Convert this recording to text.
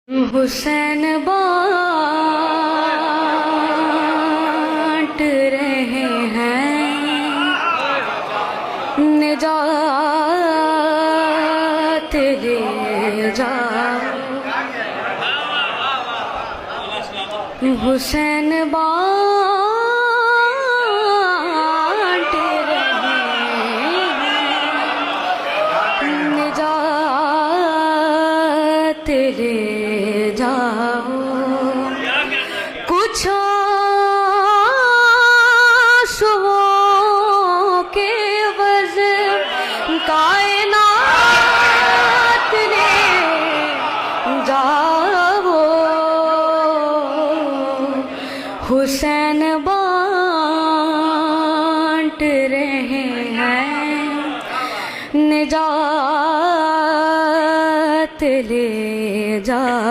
حسین بانٹ رہے ہیں نجات لے جاؤ حسین بانٹ رہے ہیں نجات لے جاؤ کچھ آنسوؤں کے عوض کائنات لے جاؤ حسین بانٹ رہے ہیں نجات